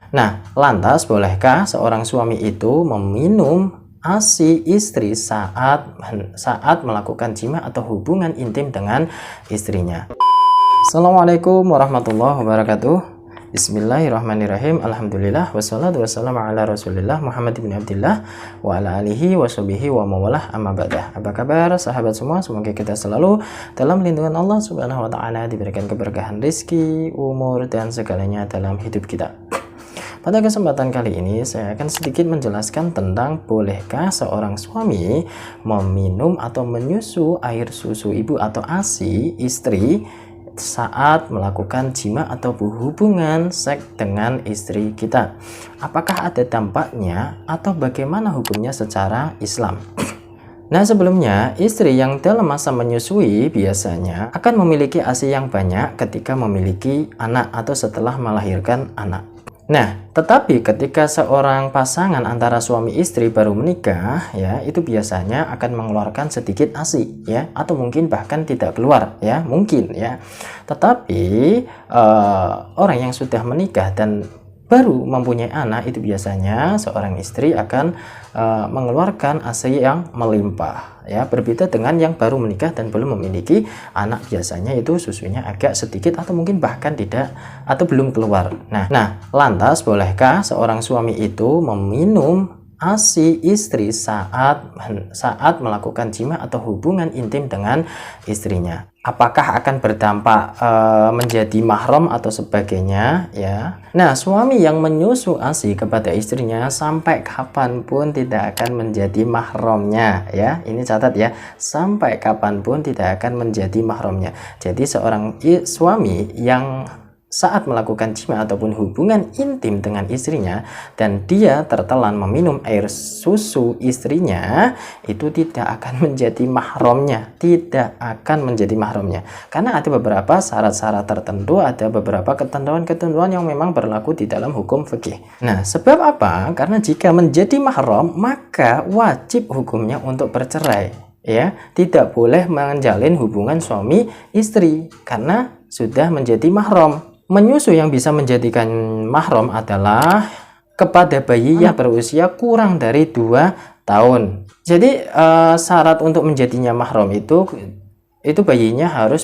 Nah, lantas bolehkah seorang suami itu meminum ASI istri saat melakukan jima atau hubungan intim dengan istrinya? Assalamualaikum warahmatullahi wabarakatuh. Bismillahirrahmanirrahim. Alhamdulillah wassalatu wassalamu ala Rasulillah Muhammad bin Abdillah wa ala alihi wa sahbihi wa mawalah, amma ba'dah. Apa kabar sahabat semua? Semoga kita selalu dalam lindungan Allah Subhanahu wa taala, diberikan keberkahan rezeki, umur dan segalanya dalam hidup kita. Pada kesempatan kali ini saya akan sedikit menjelaskan tentang bolehkah seorang suami meminum atau menyusu air susu ibu atau ASI istri saat melakukan jima atau hubungan seks dengan istri kita. Apakah ada dampaknya atau bagaimana hukumnya secara Islam? Nah, sebelumnya istri yang dalam masa menyusui biasanya akan memiliki ASI yang banyak ketika memiliki anak atau setelah melahirkan anak. Nah, tetapi ketika seorang pasangan antara suami istri baru menikah, ya, itu biasanya akan mengeluarkan sedikit ASI, ya, atau mungkin bahkan tidak keluar, ya, mungkin, ya. Tetapi orang yang sudah menikah dan baru mempunyai anak itu biasanya seorang istri akan mengeluarkan ASI yang melimpah, ya, berbeda dengan yang baru menikah dan belum memiliki anak. Biasanya itu susunya agak sedikit atau mungkin bahkan tidak atau belum keluar. Nah, lantas bolehkah seorang suami itu meminum ASI istri saat melakukan jima atau hubungan intim dengan istrinya? Apakah akan berdampak menjadi mahram atau sebagainya, ya? Nah, suami yang menyusu ASI kepada istrinya sampai kapanpun tidak akan menjadi mahramnya, ya. Ini catat ya, sampai kapanpun tidak akan menjadi mahramnya. Jadi seorang suami yang saat melakukan jima ataupun hubungan intim dengan istrinya dan dia tertelan meminum air susu istrinya, itu tidak akan menjadi mahramnya, karena ada beberapa syarat-syarat tertentu, ada beberapa ketentuan-ketentuan yang memang berlaku di dalam hukum fikih. Nah, sebab apa? Karena jika menjadi mahram maka wajib hukumnya untuk bercerai, ya, tidak boleh menjalin hubungan suami istri karena sudah menjadi mahram. Menyusu yang bisa menjadikan mahram adalah kepada bayi yang berusia kurang dari 2 tahun. Jadi syarat untuk menjadinya mahram itu bayinya harus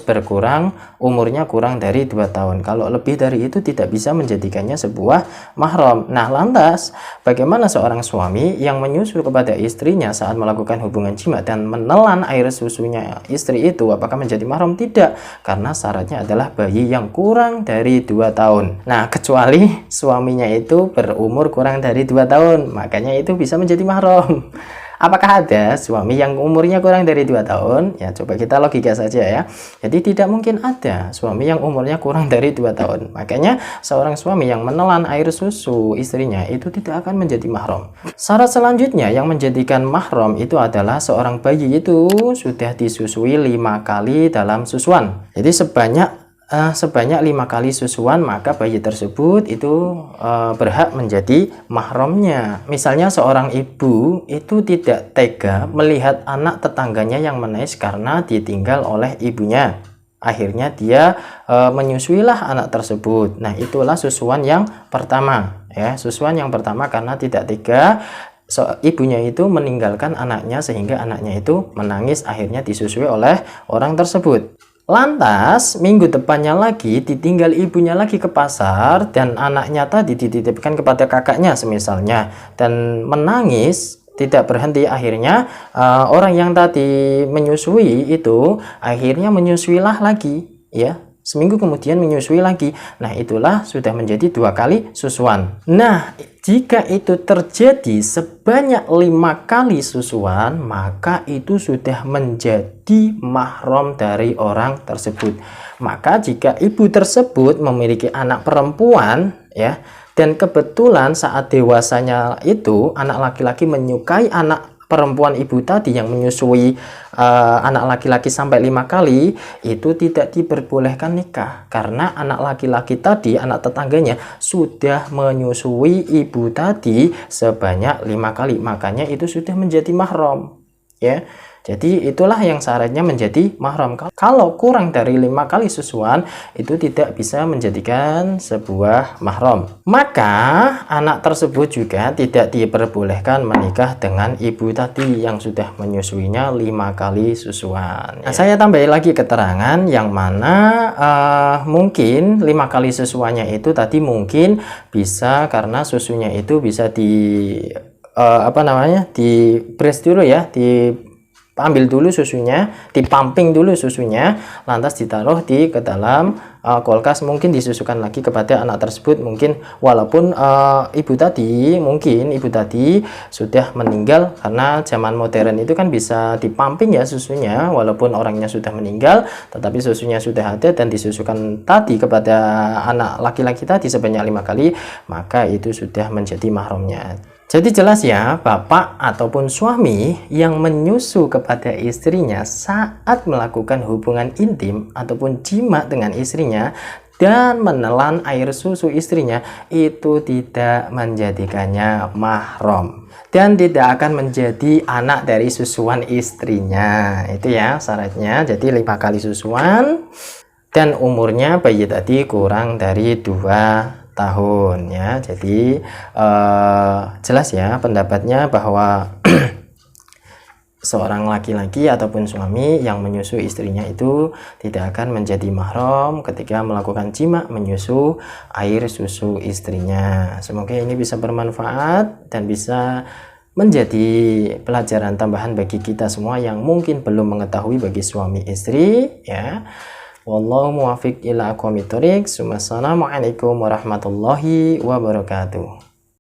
umurnya kurang dari 2 tahun. Kalau lebih dari itu tidak bisa menjadikannya sebuah mahram. Nah, lantas bagaimana seorang suami yang menyusu kepada istrinya saat melakukan hubungan jima dan menelan air susunya istri itu, apakah menjadi mahram? Tidak, karena syaratnya adalah bayi yang kurang dari 2 tahun. Nah, kecuali suaminya itu berumur kurang dari 2 tahun, makanya itu bisa menjadi mahram. Apakah ada suami yang umurnya kurang dari 2 tahun? Ya, coba kita logika saja ya. Jadi tidak mungkin ada suami yang umurnya kurang dari 2 tahun. Makanya seorang suami yang menelan air susu istrinya itu tidak akan menjadi mahram. Syarat selanjutnya yang menjadikan mahram itu adalah seorang bayi itu sudah disusui 5 kali dalam susuan. Jadi sebanyak 5 kali susuan, maka bayi tersebut itu berhak menjadi mahramnya. Misalnya seorang ibu itu tidak tega melihat anak tetangganya yang meneis karena ditinggal oleh ibunya. Akhirnya dia menyusuilah anak tersebut. Nah, itulah susuan yang pertama, ya. Susuan yang pertama karena tidak tega ibunya itu meninggalkan anaknya sehingga anaknya itu menangis, akhirnya disusui oleh orang tersebut. Lantas minggu depannya lagi ditinggal ibunya lagi ke pasar dan anaknya tadi dititipkan kepada kakaknya semisalnya dan menangis tidak berhenti. Akhirnya orang yang tadi menyusui itu akhirnya menyusuilah lagi, ya. Seminggu kemudian menyusui lagi. Nah, itulah sudah menjadi 2 kali susuan. Nah, jika itu terjadi sebanyak 5 kali susuan, maka itu sudah menjadi mahram dari orang tersebut. Maka jika ibu tersebut memiliki anak perempuan, ya, dan kebetulan saat dewasanya itu anak laki-laki menyukai anak perempuan ibu tadi yang menyusui anak laki-laki sampai 5 kali, itu tidak diperbolehkan nikah karena anak laki-laki tadi, anak tetangganya, sudah menyusui ibu tadi sebanyak 5 kali, makanya itu sudah menjadi mahram, ya. Jadi itulah yang syaratnya menjadi mahram. Kalau kurang dari 5 kali susuan itu tidak bisa menjadikan sebuah mahram. Maka anak tersebut juga tidak diperbolehkan menikah dengan ibu tadi yang sudah menyusuinya 5 kali susuan. Nah, saya tambahin lagi keterangan yang mana mungkin 5 kali susuannya itu tadi mungkin bisa karena susunya itu bisa di di press dulu ya, diambil dulu susunya, dipumping dulu susunya, lantas ditaruh ke dalam kulkas, mungkin disusukan lagi kepada anak tersebut. Mungkin walaupun ibu tadi sudah meninggal, karena zaman modern itu kan bisa dipumping ya susunya, walaupun orangnya sudah meninggal tetapi susunya sudah ada dan disusukan tadi kepada anak laki-laki tadi sebanyak 5 kali, maka itu sudah menjadi mahramnya. Jadi jelas ya, bapak ataupun suami yang menyusu kepada istrinya saat melakukan hubungan intim ataupun jima dengan istrinya dan menelan air susu istrinya itu tidak menjadikannya mahram dan tidak akan menjadi anak dari susuan istrinya. Itu ya syaratnya. Jadi 5 kali susuan dan umurnya bayi tadi kurang dari 2 tahun ya. Jadi jelas ya pendapatnya bahwa seorang laki-laki ataupun suami yang menyusu istrinya itu tidak akan menjadi mahram ketika melakukan jima menyusu air susu istrinya. Semoga ini bisa bermanfaat dan bisa menjadi pelajaran tambahan bagi kita semua yang mungkin belum mengetahui bagi suami istri ya. Wallahu muwaffiq ila aqwamit thoriq. Wassalamualaikum warahmatullahi wabarakatuh.